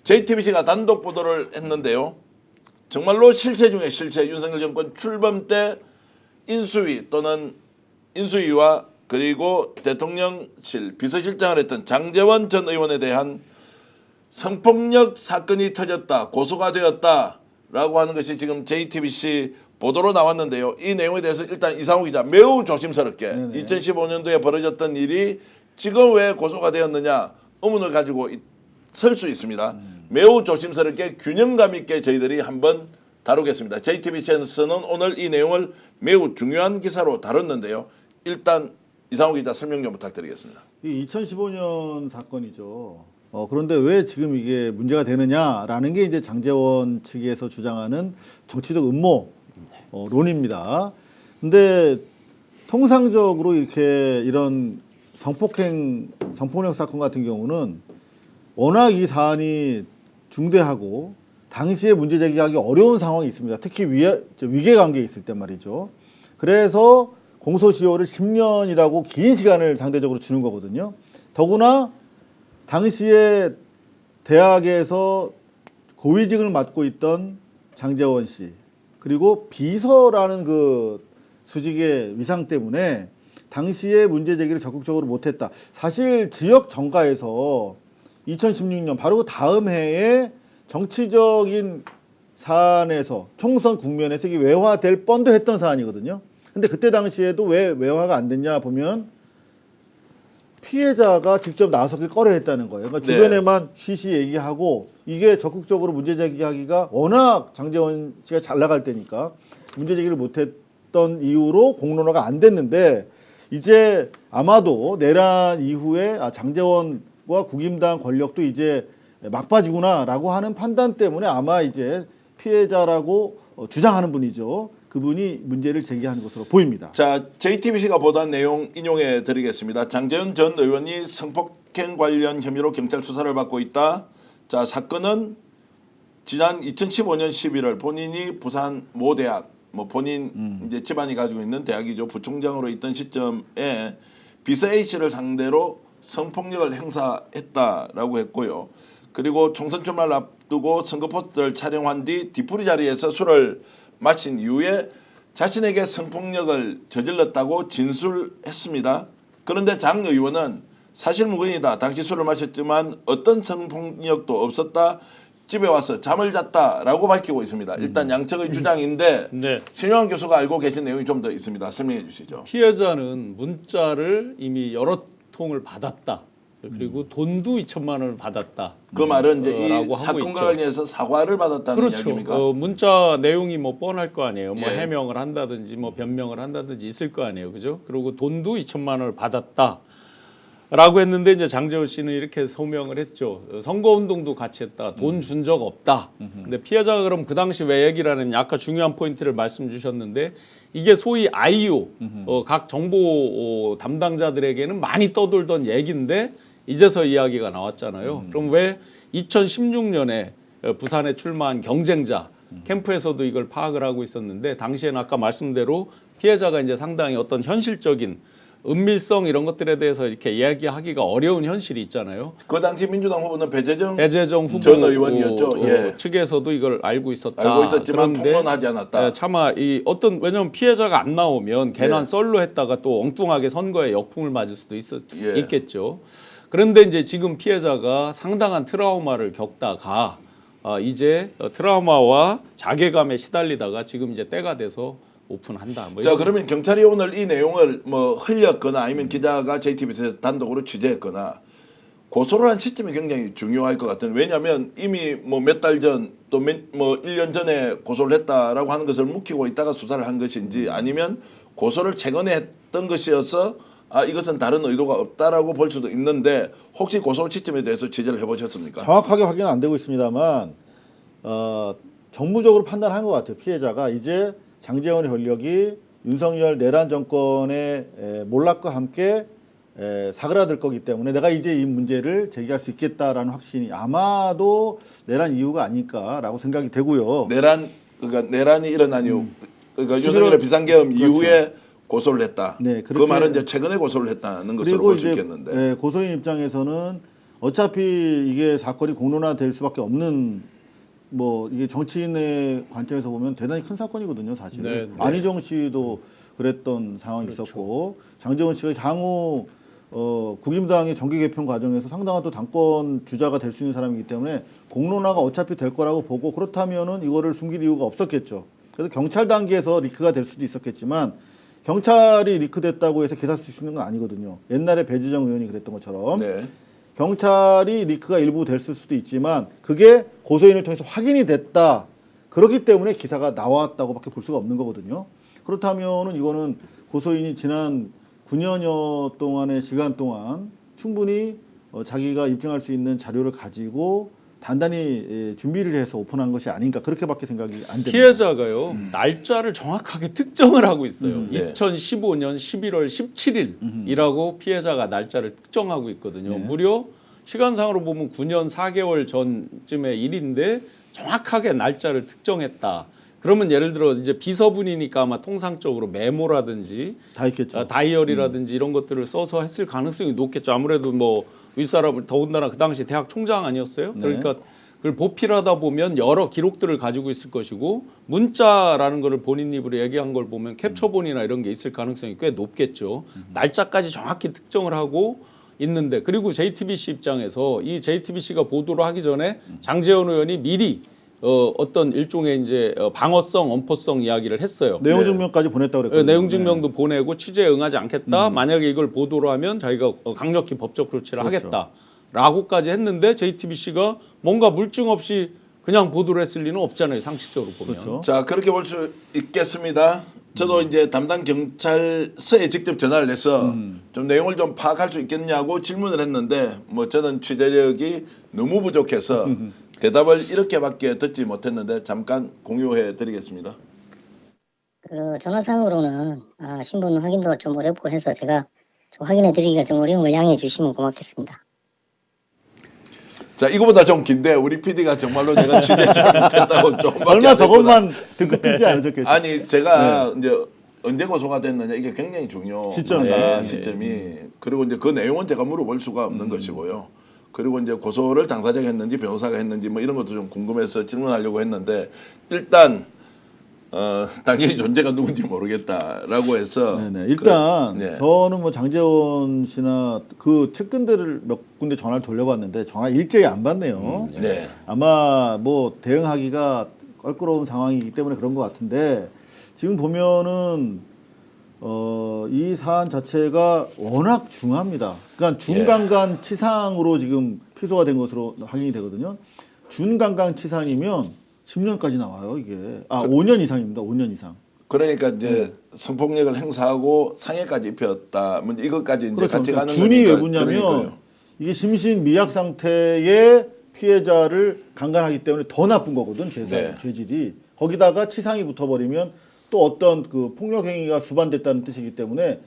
JTBC가 단독 보도를 했는데요. 정말로 실체 중에 실체, 윤석열 정권 출범 때 인수위 또는 인수위와 그리고 대통령실 비서실장을 했던 장제원 전 의원에 대한 성폭력 사건이 터졌다, 고소가 되었다라고 하는 것이 지금 JTBC 보도로 나왔는데요. 이 내용에 대해서 일단 이상호 기자 매우 조심스럽게 2015년도에 벌어졌던 일이 지금 왜 고소가 되었느냐 의문을 가지고 설 수 있습니다. 매우 조심스럽게 균형감 있게 저희들이 한번 다루겠습니다. JTBC에서는 오늘 이 내용을 매우 중요한 기사로 다뤘는데요. 일단 이상호 기자 설명 좀 부탁드리겠습니다. 이 2015년 사건이죠. 그런데 왜 지금 이게 문제가 되느냐라는 게 이제 장제원 측에서 주장하는 정치적 음모론입니다. 근데 통상적으로 이렇게 이런 성폭력 사건 같은 경우는 워낙 이 사안이 중대하고 당시에 문제 제기하기 어려운 상황이 있습니다. 특히 위계 관계에 있을 때 말이죠. 그래서 공소시효를 10년이라고 긴 시간을 상대적으로 주는 거거든요. 더구나 당시에 대학에서 고위직을 맡고 있던 장제원 씨 그리고 비서라는 그 수직의 위상 때문에 당시에 문제 제기를 적극적으로 못했다. 사실 지역 정가에서 2016년 바로 그 다음 해에 정치적인 사안에서 총선 국면에서 이게 외화될 뻔도 했던 사안이거든요. 근데 그때 당시에도 왜 외화가 안 됐냐 보면 피해자가 직접 나서길 꺼려했다는 거예요. 그러니까 주변에만 쉬쉬 얘기하고 이게 적극적으로 문제 제기하기가 워낙 장제원 씨가 잘 나갈 때니까 문제 제기를 못했던 이유로 공론화가 안 됐는데 이제 아마도 내란 이후에 장제원과 국임당 권력도 이제 막바지구나라고 하는 판단 때문에 아마 이제 피해자라고 주장하는 분이죠. 그분이 문제를 제기하는 것으로 보입니다. 자, JTBC가 보도한 내용 인용해 드리겠습니다. 장제원 전 의원이 성폭행 관련 혐의로 경찰 수사를 받고 있다. 자, 사건은 지난 2015년 11월 본인이 부산 모 대학 본인 이제 집안이 가지고 있는 대학이죠. 부총장으로 있던 시점에 비서 A씨를 상대로 성폭력을 행사했다라고 했고요. 그리고 총선 출마를 앞두고 선거 포스터를 촬영한 뒤 뒤풀이 자리에서 술을 마신 이후에 자신에게 성폭력을 저질렀다고 진술했습니다. 그런데 장 의원은 사실무근이다. 당시 술을 마셨지만 어떤 성폭력도 없었다. 집에 와서 잠을 잤다라고 밝히고 있습니다. 일단 양측의 주장인데 네. 신용환 교수가 알고 계신 내용이 좀 더 있습니다. 설명해 주시죠. 피해자는 문자를 이미 여러 통을 받았다. 그리고 돈도 2천만 원을 받았다. 그 말은 이제 이 라고 하고 사건과 있죠. 관련해서 사과를 받았다는 그렇죠. 이야기입니까? 문자 내용이 뭐 뻔할 거 아니에요. 뭐 예. 해명을 한다든지 뭐 변명을 한다든지 있을 거 아니에요. 그죠? 그리고 돈도 2천만 원을 받았다. 라고 했는데 이제 장제원 씨는 이렇게 소명을 했죠. 선거운동도 같이 했다. 돈 준 적 없다. 근데 피해자가 그럼 그 당시 왜 얘기를 하느냐. 아까 중요한 포인트를 말씀 주셨는데 이게 소위 IO 각 정보 담당자들에게는 많이 떠돌던 얘기인데 이제서 이야기가 나왔잖아요. 그럼 왜 2016년에 부산에 출마한 경쟁자 캠프에서도 이걸 파악을 하고 있었는데 당시에는 아까 말씀대로 피해자가 이제 상당히 어떤 현실적인 은밀성 이런 것들에 대해서 이렇게 이야기하기가 어려운 현실이 있잖아요. 그 당시 민주당 후보는 배재정 후보 전 의원이었죠. 예. 측에서도 이걸 알고 있었다. 알고 있었지만 그런데 폭로하지 않았다. 차마 이 어떤 왜냐하면 피해자가 안 나오면 괜한 예. 썰로 했다가 또 엉뚱하게 선거에 역풍을 맞을 수도 예. 있겠죠. 그런데 이제 지금 피해자가 상당한 트라우마를 겪다가 이제 트라우마와 자괴감에 시달리다가 지금 이제 때가 돼서 오픈한다. 자, 그러면 경찰이 오늘 이 내용을 뭐 흘렸거나 아니면 기자가 JTBC에서 단독으로 취재했거나 고소를 한 시점이 굉장히 중요할 것 같은. 왜냐하면 이미 뭐 몇 달 전 또 뭐 1년 전에 고소를 했다라고 하는 것을 묵히고 있다가 수사를 한 것인지 아니면 고소를 최근에 했던 것이어서 이것은 다른 의도가 없다라고 볼 수도 있는데 혹시 고소 시점에 대해서 취재를 해보셨습니까? 정확하게 확인은 안 되고 있습니다만 정무적으로 판단한 것 같아요. 피해자가 이제 장제원의 권력이 윤석열 내란 정권의 몰락과 함께 사그라들 거기 때문에 내가 이제 이 문제를 제기할 수 있겠다라는 확신이 아마도 내란 이유가 아닐까라고 생각이 되고요. 그러니까 내란이 일어난 이후 그러니까 윤석열의 비상계엄 그렇죠. 이후에 고소를 했다. 네, 그 말은 이제 최근에 고소를 했다는 것으로 볼 수 있겠는데. 고소인 입장에서는 어차피 이게 사건이 공론화될 수밖에 없는 뭐 이게 정치인의 관점에서 보면 대단히 큰 사건이거든요, 사실. 네, 네. 안희정 씨도 그랬던 상황이 그렇죠. 있었고 장제원 씨가 향후 국민당의 정계 개편 과정에서 상당한 또 당권 주자가 될 수 있는 사람이기 때문에 공론화가 어차피 될 거라고 보고 그렇다면은 이거를 숨길 이유가 없었겠죠. 그래서 경찰 단계에서 리크가 될 수도 있었겠지만 경찰이 리크됐다고 해서 기사 쓸 수 있는 건 아니거든요. 옛날에 배지정 의원이 그랬던 것처럼 네. 경찰이 리크가 일부 됐을 수도 있지만 그게 고소인을 통해서 확인이 됐다. 그렇기 때문에 기사가 나왔다고밖에 볼 수가 없는 거거든요. 그렇다면은 이거는 고소인이 지난 9년여 동안의 시간 동안 충분히 자기가 입증할 수 있는 자료를 가지고 단단히 준비를 해서 오픈한 것이 아닌가 그렇게밖에 생각이 안 됩니다. 피해자가요 날짜를 정확하게 특정을 하고 있어요. 네. 2015년 11월 17일이라고 피해자가 날짜를 특정하고 있거든요. 네. 무려 시간상으로 보면 9년 4개월 전쯤의 일인데 정확하게 날짜를 특정했다. 그러면 예를 들어 이제 비서분이니까 아마 통상적으로 메모라든지 다 있겠죠. 다이어리라든지 이런 것들을 써서 했을 가능성이 높겠죠. 아무래도 뭐 윗사람을 더군다나 그 당시 대학 총장 아니었어요? 네. 그러니까 그걸 보필하다 보면 여러 기록들을 가지고 있을 것이고 문자라는 거를 본인 입으로 얘기한 걸 보면 캡처본이나 이런 게 있을 가능성이 꽤 높겠죠. 날짜까지 정확히 특정을 하고 있는데 그리고 JTBC 입장에서 이 JTBC가 보도를 하기 전에 장제원 의원이 미리 어떤 일종의 이제 방어성, 엄포성 이야기를 했어요. 내용 증명까지 보냈다고 그랬거든요. 내용 증명도 보내고 취재에 응하지 않겠다. 만약에 이걸 보도로 하면 자기가 강력히 법적 조치를 그렇죠. 하겠다라고까지 했는데 JTBC가 뭔가 물증 없이 그냥 보도를 했을 리는 없잖아요. 상식적으로 보면. 그렇죠. 자, 그렇게 볼 수 있겠습니다. 저도 이제 담당 경찰서에 직접 전화를 해서 좀 내용을 좀 파악할 수 있겠냐고 질문을 했는데 뭐 저는 취재력이 너무 부족해서 대답을 이렇게밖에 듣지 못했는데 잠깐 공유해 드리겠습니다. 그 전화상으로는 신분 확인도 좀 어렵고 해서 제가 좀 확인해 드리기가 좀 어려움을 양해해 주시면 고맙겠습니다. 자, 이거보다 좀 긴데 우리 PD가 정말로 내가 취재 잘못했다고 조금밖에 얼마 안 했구나. 저것만 등급 뛰지 않으셨겠죠. 아니 제가 이제 언제 고소가 됐느냐 이게 굉장히 중요한 시점이. 시점이 그리고 이제 그 내용은 제가 물어볼 수가 없는 것이고요. 그리고 이제 고소를 당사자가 했는지 변호사가 했는지 뭐 이런 것도 좀 궁금해서 질문하려고 했는데 일단 당연히 존재가 누군지 모르겠다라고 해서 네네. 일단 네. 저는 뭐 장제원 씨나 그 측근들을 몇 군데 전화를 돌려봤는데 전화 일제히 안 받네요. 네. 아마 뭐 대응하기가 껄끄러운 상황이기 때문에 그런 것 같은데 지금 보면은 이 사안 자체가 워낙 중합니다. 그러니까 준강간 치상으로 지금 피소가 된 것으로 확인이 되거든요. 준강간 치상이면 10년까지 나와요, 이게. 5년 이상입니다. 5년 이상. 그러니까 이제 성폭력을 행사하고 상해까지 입혔다. 뭐 이것까지 이제 그렇죠. 같이 가는 준이 거니까. 왜 붙냐면 그러니까요. 이게 심신 미약 상태의 피해자를 강간하기 때문에 더 나쁜 거거든, 네. 죄질이. 거기다가 치상이 붙어버리면 또 어떤 그 폭력 행위가 수반됐다는 뜻이기 때문에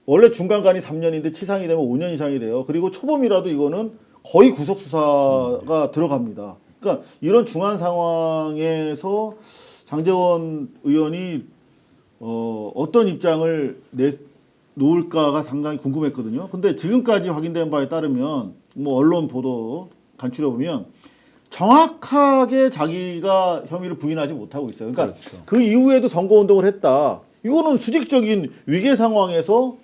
원래 중간간이 3년인데 치상이 되면 5년 이상이 돼요. 그리고 초범이라도 이거는 거의 구속 수사가 들어갑니다. 그러니까 이런 중한 상황에서 장제원 의원이 어떤 입장을 놓을까가 상당히 궁금했거든요. 근데 지금까지 확인된 바에 따르면 뭐 언론 보도 간추려 보면 정확하게 자기가 혐의를 부인하지 못하고 있어요. 그러니까 그렇죠. 그 이후에도 선거운동을 했다. 이거는 수직적인 위기 상황에서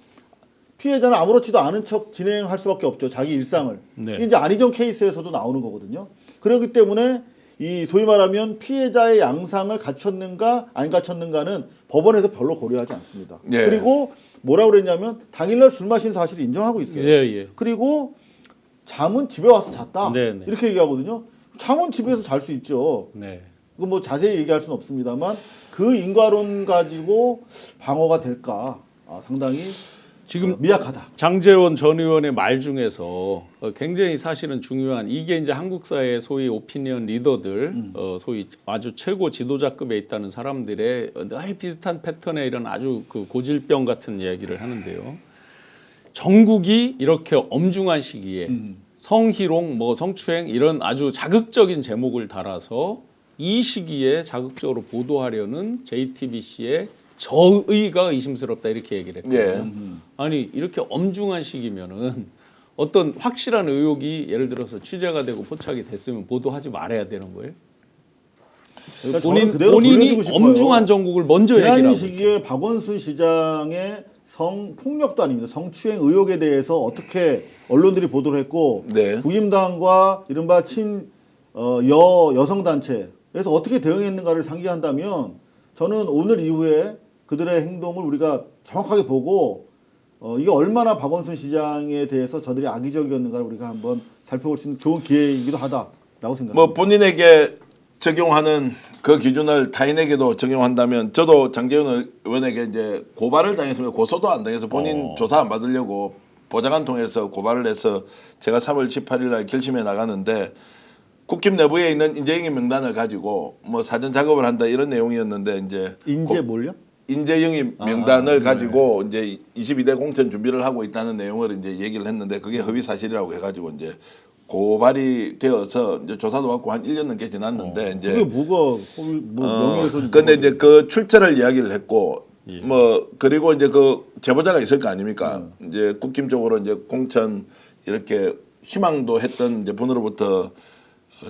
피해자는 아무렇지도 않은 척 진행할 수밖에 없죠. 자기 일상을. 네. 이게 이제 안희정 케이스에서도 나오는 거거든요. 그렇기 때문에 이 소위 말하면 피해자의 양상을 갖췄는가 안 갖췄는가는 법원에서 별로 고려하지 않습니다. 예. 그리고 뭐라고 그랬냐면 당일날 술 마신 사실을 인정하고 있어요. 예. 그리고 잠은 집에 와서 잤다. 네, 네. 이렇게 얘기하거든요. 잠은 집에서 잘 수 있죠. 네. 그 뭐 자세히 얘기할 수는 없습니다만 그 인과론 가지고 방어가 될까 상당히 지금 미약하다. 장제원 전 의원의 말 중에서 굉장히 사실은 중요한 이게 이제 한국 사회의 소위 오피니언 리더들, 소위 아주 최고 지도자급에 있다는 사람들의 늘 비슷한 패턴의 이런 아주 그 고질병 같은 이야기를 하는데요. 전국이 이렇게 엄중한 시기에 성희롱, 뭐 성추행 이런 아주 자극적인 제목을 달아서 이 시기에 자극적으로 보도하려는 JTBC의 저의가 의심스럽다 이렇게 얘기를 했거든요. 예. 아니 이렇게 엄중한 시기면은 어떤 확실한 의혹이 예를 들어서 취재가 되고 포착이 됐으면 보도하지 말아야 되는 거예요? 그러니까 저는 그대로 본인이 돌려주고 싶어요. 엄중한 정국을 먼저 얘기를 지난 하고 시기에 박원순 시장의 성폭력도 아닙니다. 성추행 의혹에 대해서 어떻게 언론들이 보도를 했고 네. 국임당과 이른바 여성단체에서 어떻게 대응했는가를 상기한다면 저는 오늘 이후에 그들의 행동을 우리가 정확하게 보고 이게 얼마나 박원순 시장에 대해서 저들이 악의적이었는가를 우리가 한번 살펴볼 수 있는 좋은 기회이기도 하다라고 생각합니다. 뭐 본인에게 적용하는 그 기준을 타인에게도 적용한다면 저도 장제원 의원에게 이제 고발을 당했습니다. 고소도 안 당해서 본인 조사 안 받으려고 보좌관 통해서 고발을 해서 제가 3월 18일 날 결심해 나가는데 국힘 내부에 있는 인재영입 명단을 가지고 뭐 사전 작업을 한다 이런 내용이었는데 이제 인재 뭘요? 인재영입 명단을 가지고 이제 22대 공천 준비를 하고 있다는 내용을 이제 얘기를 했는데 그게 허위 사실이라고 해가지고 이제 고발이 되어서 이제 조사도 받고 한 1년 넘게 지났는데 이제 그게 뭐가 명예훼손이 근데 이제 그 출처를 이야기를 했고 뭐 그리고 이제 그 제보자가 있을 거 아닙니까? 이제 국힘 쪽으로 이제 공천 이렇게 희망도 했던 이제 분으로부터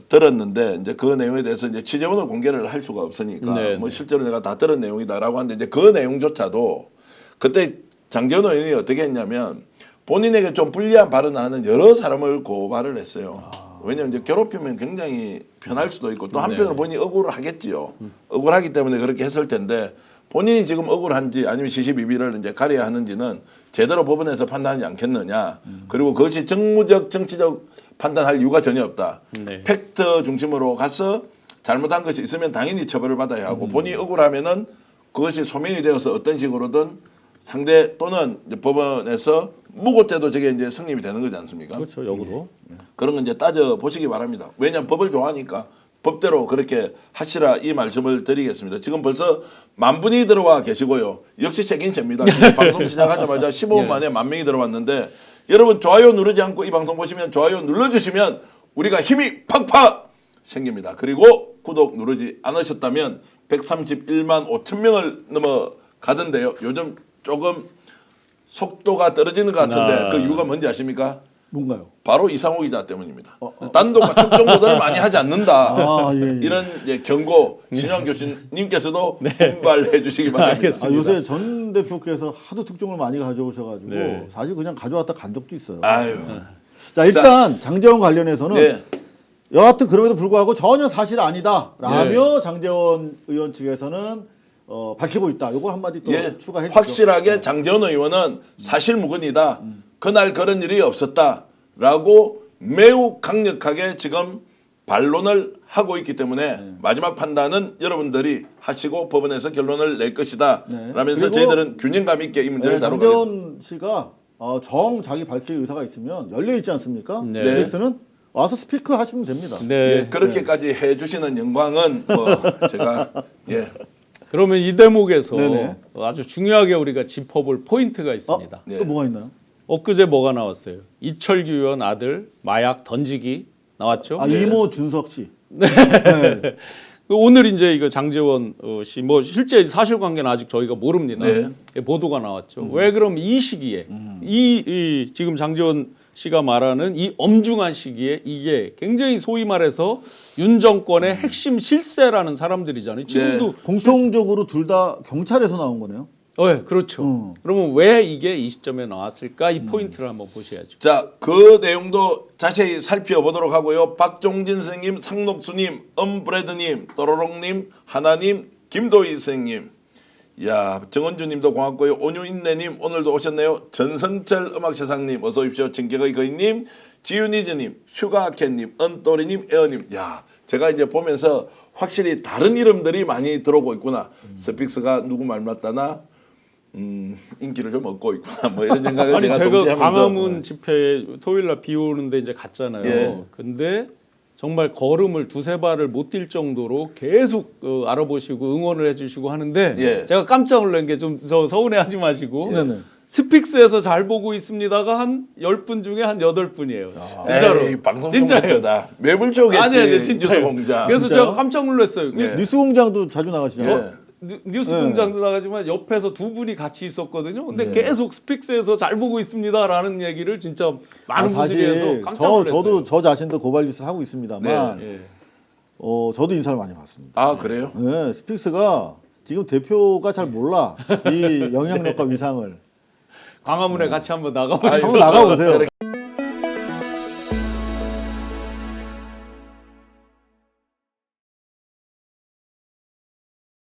들었는데 이제 그 내용에 대해서 이제 취재원을 공개를 할 수가 없으니까 네, 뭐 실제로 내가 다 들은 내용이다라고 하는데 이제 그 내용조차도 그때 장제원 의원이 어떻게 했냐면 본인에게 좀 불리한 발언을 하는 여러 사람을 고발을 했어요. 왜냐하면 이제 괴롭히면 굉장히 편할 수도 있고 또 한편으로 본인이 억울을 하겠지요. 억울하기 때문에 그렇게 했을 텐데 본인이 지금 억울한지 아니면 시시비비를 이제 가려야 하는지는 제대로 법원에서 판단하지 않겠느냐. 그리고 그것이 정무적 정치적 판단할 이유가 전혀 없다. 네. 팩트 중심으로 가서 잘못한 것이 있으면 당연히 처벌을 받아야 하고 본인이 억울하면은 그것이 소명이 되어서 어떤 식으로든 상대 또는 이제 법원에서 무고 때도 저게 이제 성립이 되는 거지 않습니까? 그렇죠, 역으로. 그런 건 이제 따져 보시기 바랍니다. 왜냐하면 법을 좋아하니까 법대로 그렇게 하시라 이 말씀을 드리겠습니다. 지금 벌써 10,000분이 들어와 계시고요. 역시 책임집니다. 지금 방송 시작하자마자 15분 만에 10,000명이 들어왔는데 여러분 좋아요 누르지 않고 이 방송 보시면 좋아요 눌러주시면 우리가 힘이 팍팍 생깁니다. 그리고 구독 누르지 않으셨다면 131만 5천 명을 넘어가던데요. 요즘 조금 속도가 떨어지는 것 같은데 그 이유가 뭔지 아십니까? 뭔가요? 바로 이상호 기자 때문입니다. 단독과 특정 보도를 많이 하지 않는다. 예. 이런 이제 경고 신영 교수님께서도 분발해 주시기 바랍니다. 알겠습니다. 요새 전 대표께서 하도 특종을 많이 가져오셔가지고 네. 사실 그냥 가져왔다 간 적도 있어요. 아유. 자 일단 장제원 관련해서는 네. 여하튼 그럼에도 불구하고 전혀 사실 아니다라며 장제원 의원 측에서는 밝히고 있다. 이걸 한마디 또 예. 추가해 주시죠. 확실하게 장제원 의원은 사실무근이다. 그날 그런 일이 없었다라고 매우 강력하게 지금 반론을 하고 있기 때문에 마지막 판단은 여러분들이 하시고 법원에서 결론을 낼 것이다. 네. 라면서 그리고 저희들은 균형감 있게 이 문제를 다루겠습니다. 장제원 씨가 자기 밝힐 의사가 있으면 열려 있지 않습니까? 네. 그래서는 와서 스피커 하시면 됩니다. 네. 예, 그렇게까지 해주시는 영광은 뭐 제가 예. 그러면 이 대목에서 네네. 아주 중요하게 우리가 짚어볼 포인트가 있습니다. 네. 또 뭐가 있나요? 엊그제 뭐가 나왔어요? 이철규 의원 아들 마약 던지기 나왔죠? 이모 준석 씨. 오늘 이제 이거 장제원 씨 뭐 실제 사실관계는 아직 저희가 모릅니다. 네. 보도가 나왔죠. 왜 그럼 이 시기에 이 지금 장제원 씨가 말하는 이 엄중한 시기에 이게 굉장히 소위 말해서 윤 정권의 핵심 실세라는 사람들이잖아요. 지금도 공통적으로 둘 다 경찰에서 나온 거네요. 네, 그렇죠. 그러면 왜 이게 이 시점에 나왔을까? 이 포인트를 한번 보셔야죠. 자, 그 내용도 자세히 살펴보도록 하고요. 박종진 선생님, 상록수님, 엄브레드님, 또로롱님, 하나님, 김도희 선생님, 야 정원주님도 고맙고요. 온유인내님 오늘도 오셨네요. 전성철 음악세상님 어서 오십시오. 진격의 거인님, 지윤이즈님, 슈가캔님, 은또리님, 에어님. 야 제가 이제 보면서 확실히 다른 이름들이 많이 들어오고 있구나. 스픽스가 누구 말 맞다나 인기를 좀 얻고 있구나. 뭐 이런 생각을 아니 제가 동시하면서 광화문 집회 토요일 날 비 오는데 이제 갔잖아요. 예. 근데 정말 걸음을 두세 발을 못 뛸 정도로 계속 알아보시고 응원을 해주시고 하는데 예. 제가 깜짝 놀란 게 좀 서운해하지 마시고 네네. 스픽스에서 잘 보고 있습니다가 한 10분 중에 한 8분이에요. 진짜로. 에이, 방송 진짜예요. 공짜다. 매불 쪽에 아니 진짜요. 뉴스공장. 그래서 진짜요? 제가 깜짝 놀랐어요. 예. 뉴스공장도 자주 나가시잖아요. 예. 뉴스 네. 공장도 나가지만 옆에서 두 분이 같이 있었거든요. 근데 네. 계속 스픽스에서 잘 보고 있습니다라는 얘기를 진짜 많은 분들이 해서 사실 깜짝 놀랐어요. 저도 저 자신도 고발 뉴스를 하고 있습니다만 네. 예. 저도 인사를 많이 받습니다. 아 그래요? 네, 스픽스가 지금 대표가 잘 몰라 이 영향력과 위상을. 광화문에 같이 한번 나가보시죠. 아유, 한번 나가보세요. 그래.